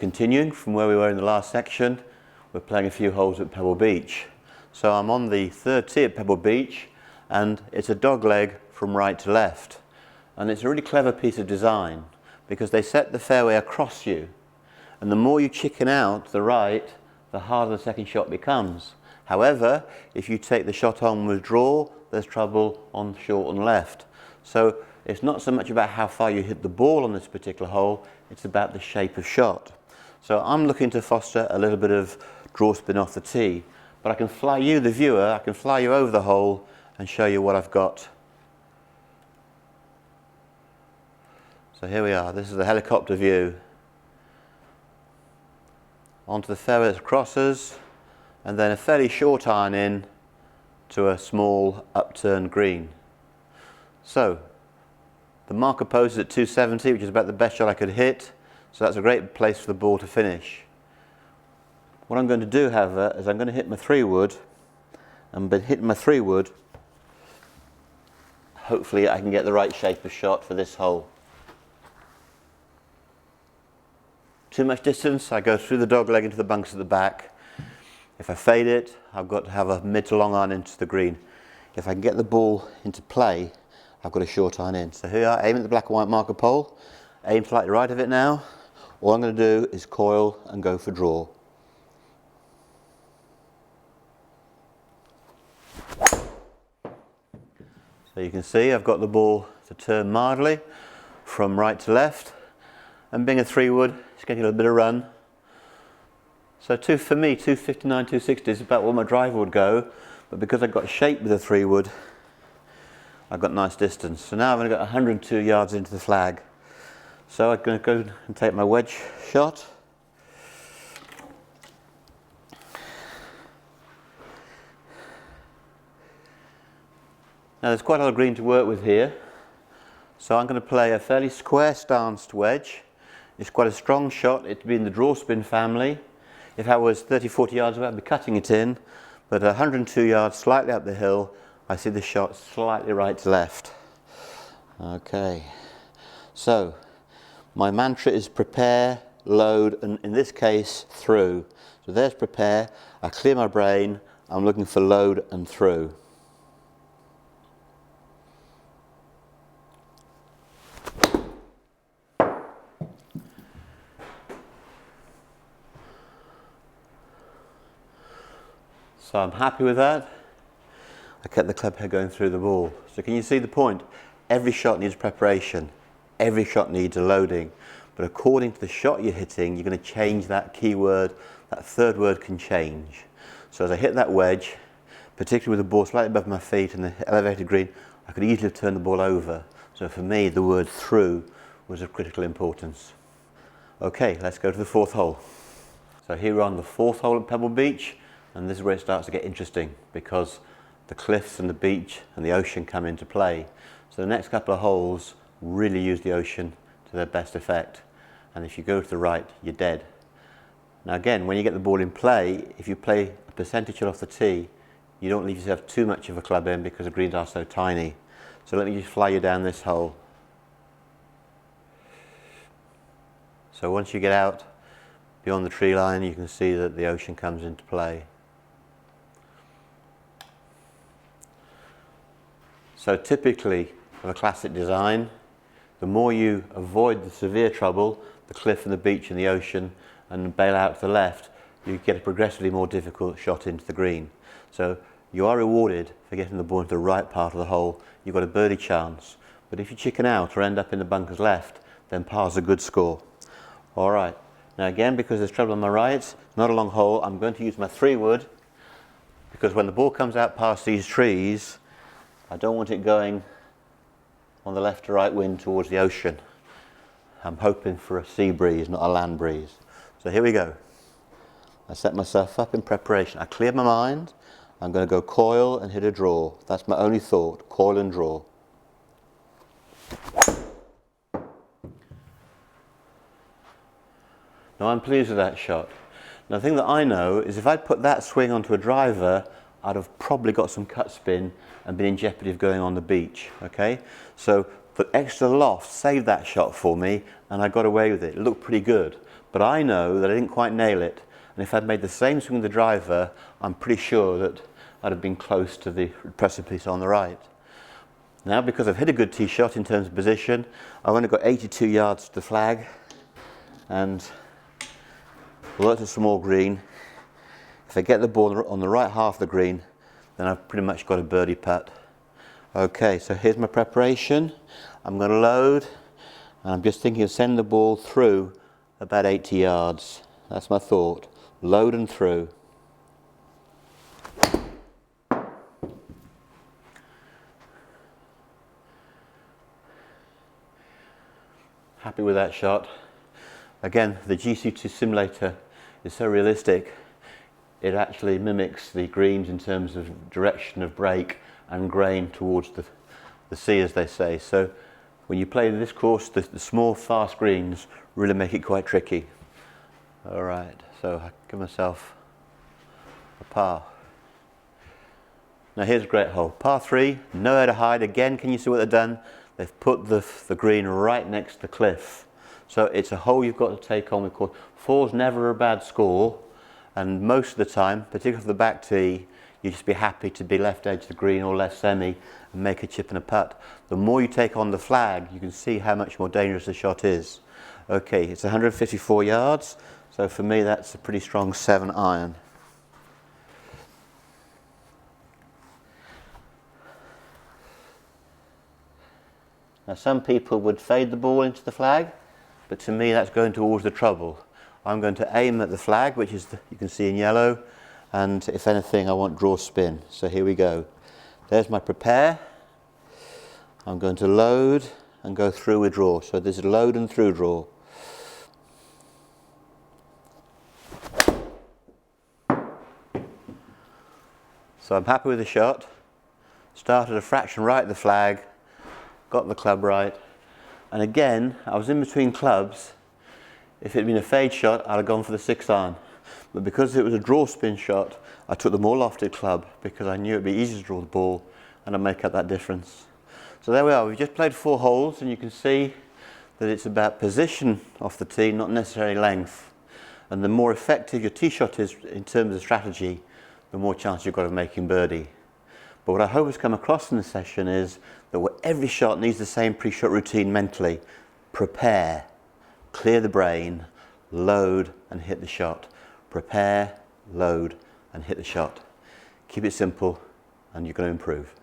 continuing from where we were in the last section, we're playing a few holes at Pebble Beach. So I'm on the third tee at Pebble Beach, and it's a dog leg from right to left. And it's a really clever piece of design because they set the fairway across you. And the more you chicken out to the right, the harder the second shot becomes. However, if you take the shot on with draw, there's trouble on short and left. So it's not so much about how far you hit the ball on this particular hole, it's about the shape of shot. So I'm looking to foster a little bit of draw spin off the tee, but I can fly you, the viewer, I can fly you over the hole and show you what I've got. So here we are, this is the helicopter view. Onto the fairway that crosses, and then a fairly short iron in to a small upturned green. So the marker post is at 270, which is about the best shot I could hit, so that's a great place for the ball to finish. What I'm going to do, however, is I'm going to hit my 3-wood, and by hitting my 3-wood, hopefully I can get the right shape of shot for this hole. Too much distance, I go through the dog leg into the bunks at the back. If I fade it, I've got to have a mid to long iron into the green. If I can get the ball into play, I've got a short iron in. So here I aim at the black and white marker pole, aim slightly right of it now. All I'm going to do is coil and go for draw. So you can see I've got the ball to turn mildly from right to left, and being a 3-wood, it's getting a little bit of run. So for me, 259, 260 is about where my driver would go, but because I've got shape with a 3-wood, I've got nice distance. So now I've only got 102 yards into the flag. So I'm going to go and take my wedge shot. Now there's quite a lot of green to work with here, so I'm going to play a fairly square stanced wedge. It's quite a strong shot, it'd be in the draw spin family. If I was 30-40 yards away, I'd be cutting it in, but 102 yards slightly up the hill, I see the shot slightly right to left. Okay, so my mantra is prepare, load, and in this case through. So there's prepare, I clear my brain, I'm looking for load and through. So I'm happy with that. I kept the club head going through the ball. So can you see the point? Every shot needs preparation. Every shot needs a loading. But according to the shot you're hitting, you're going to change that key word. That third word can change. So as I hit that wedge, particularly with the ball slightly above my feet and the elevated green, I could easily have turned the ball over. So for me, the word through was of critical importance. Okay, let's go to the 4th hole. So here we're on the 4th hole at Pebble Beach. And this is where it starts to get interesting because the cliffs and the beach and the ocean come into play. So the next couple of holes really use the ocean to their best effect. And if you go to the right, you're dead. Now again, when you get the ball in play, if you play a percentage off the tee, you don't leave yourself too much of a club in because the greens are so tiny. So let me just fly you down this hole. So once you get out beyond the tree line, you can see that the ocean comes into play. So typically, of a classic design, the more you avoid the severe trouble, the cliff and the beach and the ocean, and bail out to the left, you get a progressively more difficult shot into the green. So you are rewarded for getting the ball into the right part of the hole. You've got a birdie chance. But if you chicken out or end up in the bunkers left, then par's a good score. All right. Now again, because there's trouble on my right, it's not a long hole, I'm going to use my 3-wood, because when the ball comes out past these trees, I don't want it going on the left to right wind towards the ocean. I'm hoping for a sea breeze, not a land breeze. So here we go. I set myself up in preparation. I cleared my mind. I'm going to go coil and hit a draw. That's my only thought, coil and draw. Now I'm pleased with that shot. Now the thing that I know is if I'd put that swing onto a driver, I'd have probably got some cut spin and been in jeopardy of going on the beach, okay? So the extra loft saved that shot for me and I got away with it. It looked pretty good. but I know that I didn't quite nail it. And if I'd made the same swing with the driver, I'm pretty sure that I'd have been close to the precipice on the right. Now, because I've hit a good tee shot in terms of position, I've only got 82 yards to the flag, and although it's a small green, if I get the ball on the right half of the green, then I've pretty much got a birdie putt. Okay, so here's my preparation. I'm going to load, and I'm just thinking of sending the ball through about 80 yards. That's my thought. Load and through. Happy with that shot. Again, the GC2 simulator is so realistic. It actually mimics the greens in terms of direction of break and grain towards the sea, as they say. So when you play this course, the small, fast greens really make it quite tricky. All right, so I give myself a par. Now here's a great hole. Par 3, nowhere to hide. Again, can you see what they've done? They've put the green right next to the cliff. So it's a hole you've got to take on with caution. 4's never a bad score, and most of the time, particularly for the back tee, you just be happy to be left edge of the green or left semi and make a chip and a putt. The more you take on the flag, you can see how much more dangerous the shot is. Okay, it's 154 yards, so for me that's a pretty strong 7 iron. Now some people would fade the ball into the flag, but to me that's going towards the trouble. I'm going to aim at the flag, which is you can see in yellow, and if anything I want draw spin. So here we go. There's my prepare. I'm going to load and go through with draw. So this is load and through draw. So I'm happy with the shot. Started a fraction right at the flag, got the club right, and again I was in between clubs. If it had been a fade shot, I'd have gone for the 6 iron. But because it was a draw spin shot, I took the more lofted club because I knew it'd be easy to draw the ball and I'd make up that difference. So there we are. We've just played 4 holes, and you can see that it's about position off the tee, not necessarily length. And the more effective your tee shot is in terms of strategy, the more chance you've got of making birdie. But what I hope has come across in this session is that every shot needs the same pre-shot routine mentally. Prepare, clear the brain, load and hit the shot. Prepare, load and hit the shot. Keep it simple and you're going to improve.